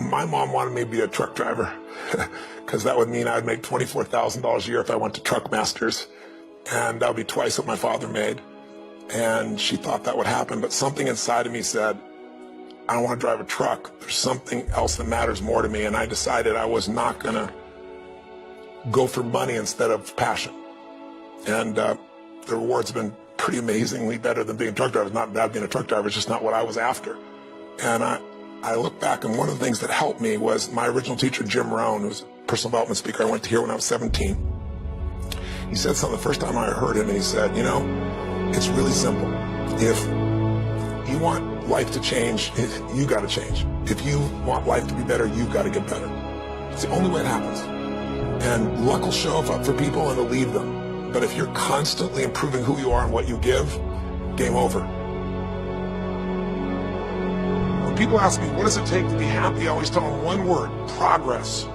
My mom wanted me to be a truck driver because that would mean I'd make $24,000 a year if I went to Truck Masters, and that would be twice what my father made. And she thought that would happen, but something inside of me said, I don't want to drive a truck. There's something else that matters more to me, and I decided I was not going to go for money instead of passion. And the rewards have been pretty amazingly better than being a truck driver. It's not bad being a truck driver, it's just not what I was after. And I look back, and one of the things that helped me was my original teacher, Jim Rohn, who was a personal development speaker I went to hear when I was 17. He said something the first time I heard him, and he said, you know, it's really simple. If you want life to change, you got to change. If you want life to be better, you've got to get better. It's the only way it happens. And luck will show up for people and it'll leave them. But if you're constantly improving who you are and what you give, game over. When people ask me, what does it take to be happy? I always tell them one word: progress.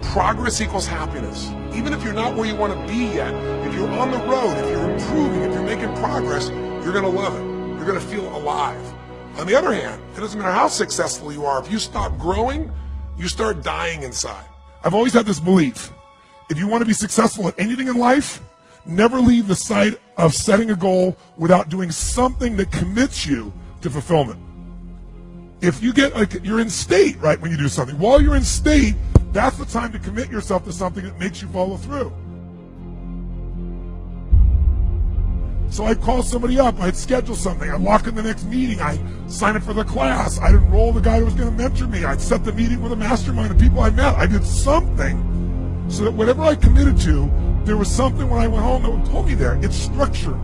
Progress equals happiness. Even if you're not where you want to be yet, if you're on the road, if you're improving, if you're making progress, you're going to love it. You're going to feel alive. On the other hand, it doesn't matter how successful you are. If you stop growing, you start dying inside. I've always had this belief. If you want to be successful at anything in life, never leave the sight of setting a goal without doing something that commits you to fulfillment. If you get, like, you're in state, right, when you do something. While you're in state, that's the time to commit yourself to something that makes you follow through. So I'd call somebody up, I'd schedule something, I'd lock in the next meeting, I'd sign up for the class, I'd enroll the guy who was going to mentor me, I'd set the meeting with a mastermind of people I met. I did something so that whatever I committed to, there was something when I went home that would pull me there. It's structure.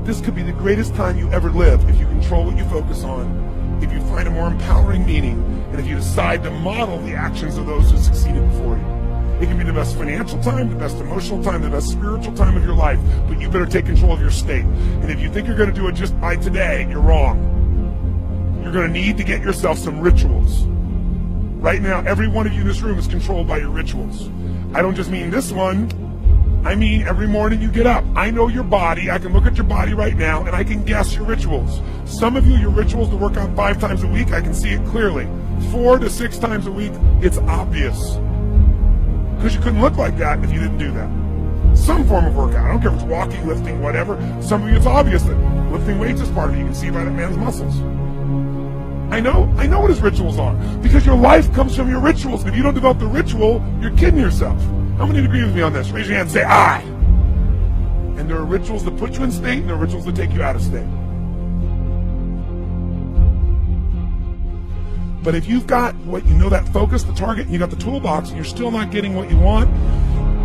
This could be the greatest time you ever live if you control what you focus on, if you find a more empowering meaning, and if you decide to model the actions of those who succeeded before you. It can be the best financial time, the best emotional time, the best spiritual time of your life, but you better take control of your state. And if you think you're going to do it just by today, you're wrong. You're going to need to get yourself some rituals. Right now, every one of you in this room is controlled by your rituals. I don't just mean this one. I mean every morning you get up. I know your body. I can look at your body right now, and I can guess your rituals. Some of you, your rituals to work out 5 times a week, I can see it clearly. 4 to 6 times a week, it's obvious. Because you couldn't look like that if you didn't do that. Some form of workout. I don't care if it's walking, lifting, whatever. Some of you, it's obvious that lifting weights is part of it. You can see by that man's muscles. I know what his rituals are. Because your life comes from your rituals. And if you don't develop the ritual, you're kidding yourself. How many agree with me on this? Raise your hand and say, I. And there are rituals that put you in state, and there are rituals that take you out of state. But if you've got what you know, that focus, the target, and you got the toolbox, and you're still not getting what you want,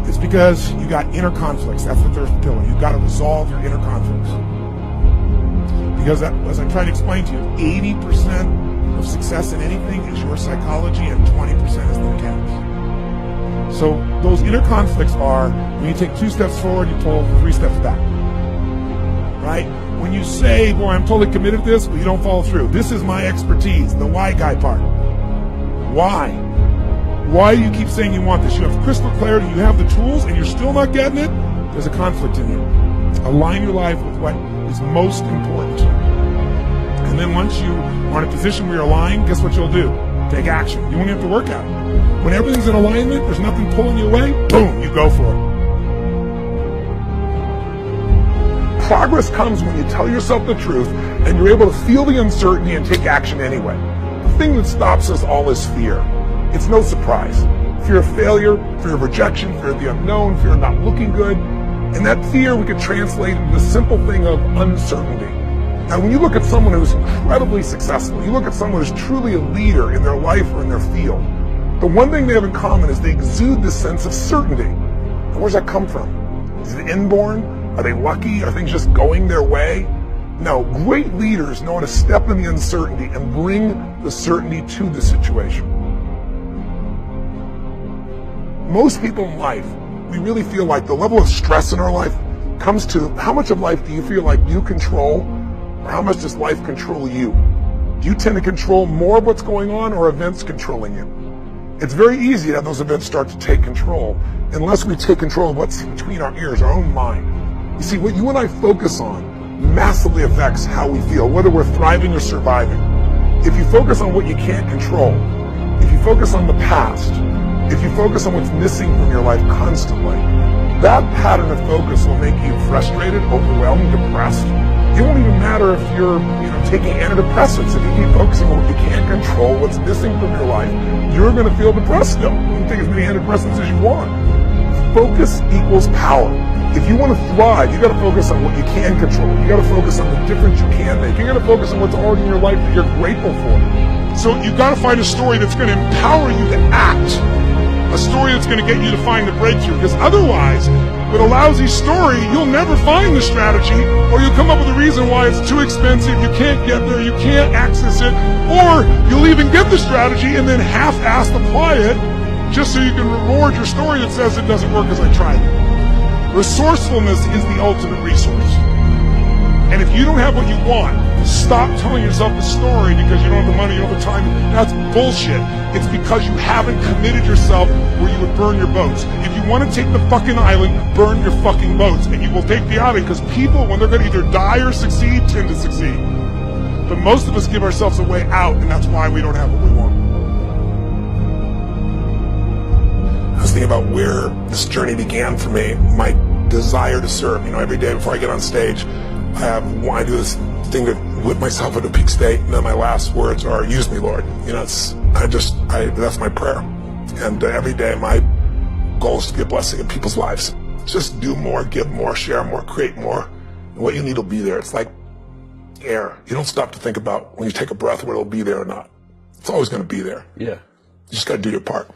it's because you got inner conflicts. That's the third pillar. You've got to resolve your inner conflicts. Because that, as I tried to explain to you, 80% of success in anything is your psychology, and 20% is the mechanics. So those inner conflicts are when you take 2 steps forward, you pull 3 steps back. Right? When you say, boy, I'm totally committed to this, but you don't follow through. This is my expertise, the why guy part. Why? Why do you keep saying you want this? You have crystal clarity, you have the tools, and you're still not getting it? There's a conflict in you. Align your life with what is most important. And then once you are in a position where you're aligned, guess what you'll do? Take action. You won't have to work at it. When everything's in alignment, there's nothing pulling you away, boom, you go for it. Progress comes when you tell yourself the truth and you're able to feel the uncertainty and take action anyway. The thing that stops us all is fear. It's no surprise. Fear of failure, fear of rejection, fear of the unknown, fear of not looking good. And that fear we could translate into the simple thing of uncertainty. Now, when you look at someone who's incredibly successful, you look at someone who's truly a leader in their life or in their field, the one thing they have in common is they exude this sense of certainty. And where's that come from? Is it inborn? Are they lucky? Are things just going their way? No, great leaders know how to step in the uncertainty and bring the certainty to the situation. Most people in life, we really feel like the level of stress in our life comes to how much of life do you feel like you control, or how much does life control you? Do you tend to control more of what's going on, or events controlling you? It's very easy to have those events start to take control unless we take control of what's between our ears, our own mind. You see, what you and I focus on massively affects how we feel, whether we're thriving or surviving. If you focus on what you can't control, if if you focus on the past, if you focus on what's missing from your life constantly, that pattern of focus will make you frustrated, overwhelmed, depressed. It won't even matter if you're, taking antidepressants. If you keep focusing on what you can't control, what's missing from your life, you're going to feel depressed still. You can take as many antidepressants as you want. Focus equals power. If you want to thrive, you got to focus on what you can control. You got to focus on the difference you can make. You got to focus on what's already in your life that you're grateful for. So you got to find a story that's going to empower you to act. A story that's going to get you to find the breakthrough. Because otherwise, with a lousy story, you'll never find the strategy, or you'll come up with a reason why it's too expensive, you can't get there, you can't access it, or you'll even get the strategy and then half-assed apply it just so you can reward your story that says it doesn't work because I tried it. Resourcefulness is the ultimate resource. And if you don't have what you want, stop telling yourself the story because you don't have the money, you don't have the time. That's bullshit. It's because you haven't committed yourself where you would burn your boats. If you want to take the fucking island, burn your fucking boats. And you will take the island because people, when they're going to either die or succeed, tend to succeed. But most of us give ourselves a way out, and that's why we don't have what we want. I was thinking about where this journey began for me, my desire to serve. Every day before I get on stage, I do this thing to whip myself into a peak state, and then my last words are, use me, Lord. That's my prayer. And every day my goal is to be a blessing in people's lives. Just do more, give more, share more, create more. And what you need will be there. It's like air. You don't stop to think about when you take a breath whether it'll be there or not. It's always going to be there. Yeah. You just got to do your part.